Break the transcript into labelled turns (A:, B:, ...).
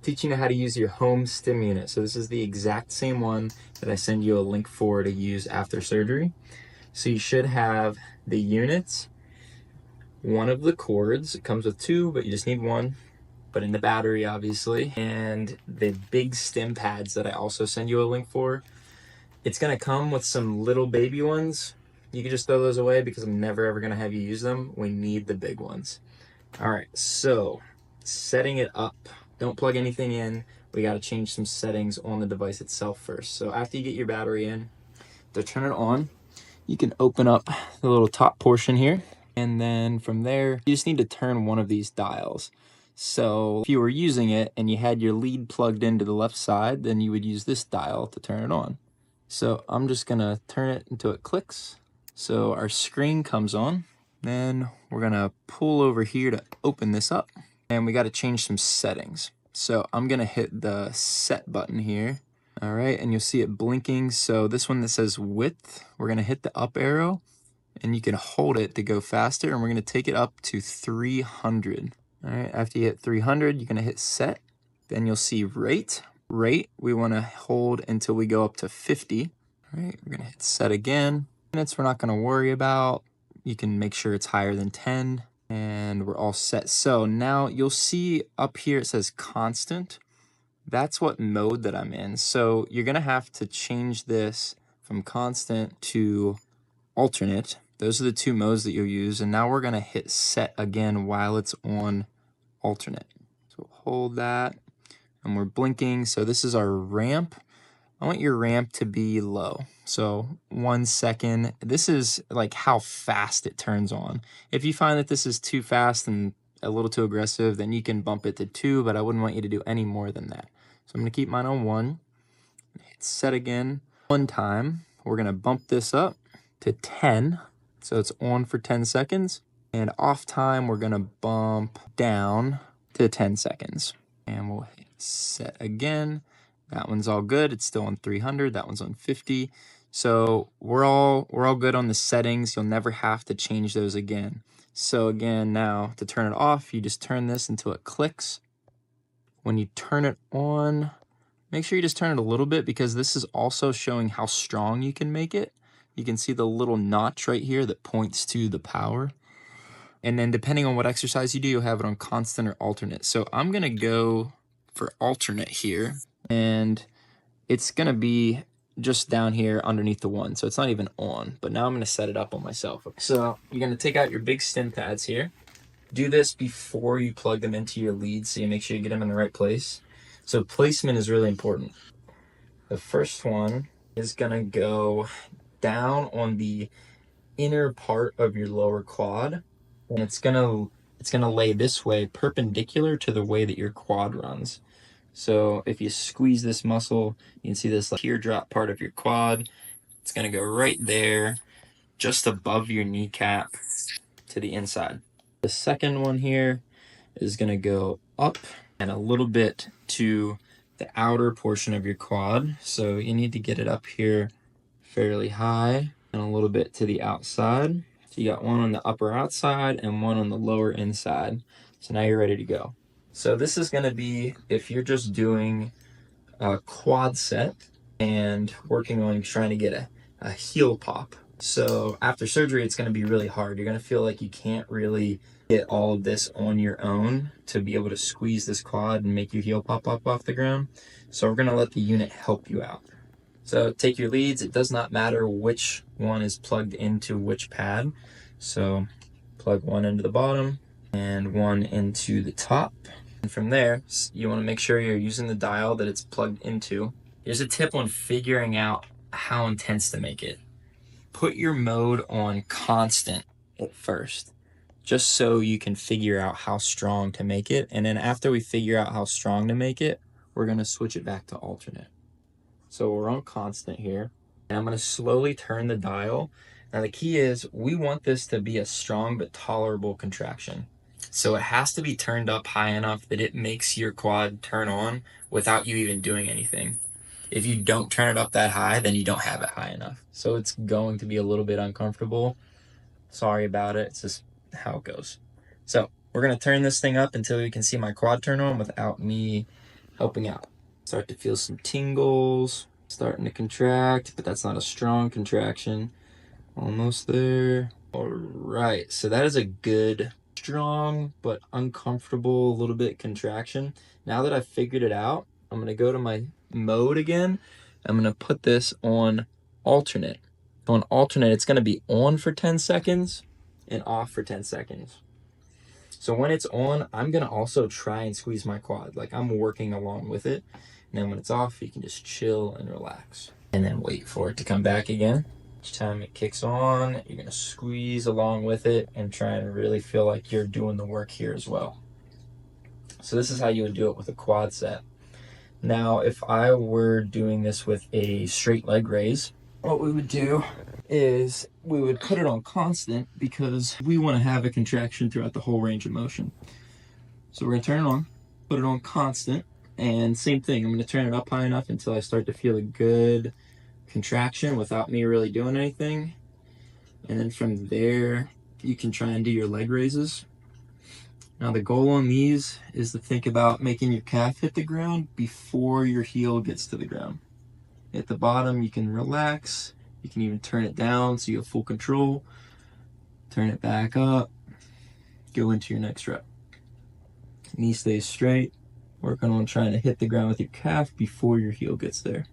A: teaching you how to use your home Stim unit. So this is the exact same one that I send you a link for to use after surgery. So you should have the units, one of the cords. It comes with two, but you just need one. But in the battery, obviously, and the big Stim pads that I also send you a link for. It's gonna come with some little baby ones. You can just throw those away because I'm never ever gonna have you use them. We need the big ones. All right, so setting it up. Don't plug anything in. We gotta change some settings on the device itself first. So after you get your battery in, to turn it on, you can open up the little top portion here. And then from there, you just need to turn one of these dials. So if you were using it and you had your lead plugged into the left side, then you would use this dial to turn it on. So I'm just gonna turn it until it clicks. So our screen comes on. Then we're gonna pull over here to open this up. And we gotta change some settings. So I'm gonna hit the set button here. All right, and you'll see it blinking. So this one that says width, we're gonna hit the up arrow and you can hold it to go faster, and we're gonna take it up to 300. All right, after you hit 300, you're gonna hit set. Then you'll see rate. Rate, we wanna hold until we go up to 50. All right, we're gonna hit set again. Minutes we're not gonna worry about. You can make sure it's higher than 10, and we're all set. So now you'll see up here it says constant. That's what mode that I'm in. So you're gonna have to change this from constant to alternate. Those are the two modes that you'll use. And now we're gonna hit set again while it's on alternate. So hold that, and we're blinking. So this is our ramp. I want your ramp to be low. So 1 second. This is like how fast it turns on. If you find that this is too fast and a little too aggressive, then you can bump it to 2, but I wouldn't want you to do any more than that. So I'm gonna keep mine on 1. Hit set again. 1 time. We're gonna bump this up to 10. So it's on for 10 seconds. And off time, we're gonna bump down to 10 seconds. And we'll hit set again. That one's all good. It's still on 300. That one's on 50. So we're all good on the settings. You'll never have to change those again. So again, now to turn it off, you just turn this until it clicks. When you turn it on, make sure you just turn it a little bit, because this is also showing how strong you can make it. You can see the little notch right here that points to the power. And then depending on what exercise you do, you'll have it on constant or alternate. So I'm gonna go for alternate here, and it's gonna be just down here underneath the 1. So it's not even on, but now I'm gonna set it up on myself. So you're gonna take out your big Stim pads here. Do this before you plug them into your lead, so you make sure you get them in the right place. So placement is really important. The first one is gonna go down on the inner part of your lower quad, and it's gonna lay this way, perpendicular to the way that your quad runs. So if you squeeze this muscle, you can see this like teardrop part of your quad. It's gonna go right there, just above your kneecap to the inside. The second one here is gonna go up and a little bit to the outer portion of your quad. So you need to get it up here fairly high and a little bit to the outside. So you got one on the upper outside and one on the lower inside. So now you're ready to go. So this is gonna be if you're just doing a quad set and working on trying to get a heel pop. So after surgery, it's gonna be really hard. You're gonna feel like you can't really get all of this on your own to be able to squeeze this quad and make your heel pop up off the ground. So we're gonna let the unit help you out. So take your leads. It does not matter which one is plugged into which pad. So plug one into the bottom and one into the top. And from there, you want to make sure you're using the dial that it's plugged into. Here's a tip on figuring out how intense to make it. Put your mode on constant at first, just so you can figure out how strong to make it. And then after we figure out how strong to make it, we're going to switch it back to alternate. So we're on constant here, and I'm gonna slowly turn the dial. Now the key is we want this to be a strong but tolerable contraction. So it has to be turned up high enough that it makes your quad turn on without you even doing anything. If you don't turn it up that high, then you don't have it high enough. So it's going to be a little bit uncomfortable. Sorry about it, it's just how it goes. So we're gonna turn this thing up until you can see my quad turn on without me helping out. Start to feel some tingles, starting to contract, but that's not a strong contraction. Almost there. All right, so that is a good, strong, but uncomfortable, a little bit contraction. Now that I've figured it out, I'm gonna go to my mode again. I'm gonna put this on alternate. So on alternate, it's gonna be on for 10 seconds and off for 10 seconds. So when it's on, I'm gonna also try and squeeze my quad. Like I'm working along with it. And then when it's off, you can just chill and relax. And then wait for it to come back again. Each time it kicks on, you're gonna squeeze along with it and try and really feel like you're doing the work here as well. So this is how you would do it with a quad set. Now, if I were doing this with a straight leg raise, what we would do is we would put it on constant because we want to have a contraction throughout the whole range of motion. So we're gonna turn it on, put it on constant, and same thing, I'm gonna turn it up high enough until I start to feel a good contraction without me really doing anything. And then from there, you can try and do your leg raises. Now the goal on these is to think about making your calf hit the ground before your heel gets to the ground. At the bottom, you can relax. You can even turn it down so you have full control. Turn it back up. Go into your next rep. Knee stays straight. Working on trying to hit the ground with your calf before your heel gets there.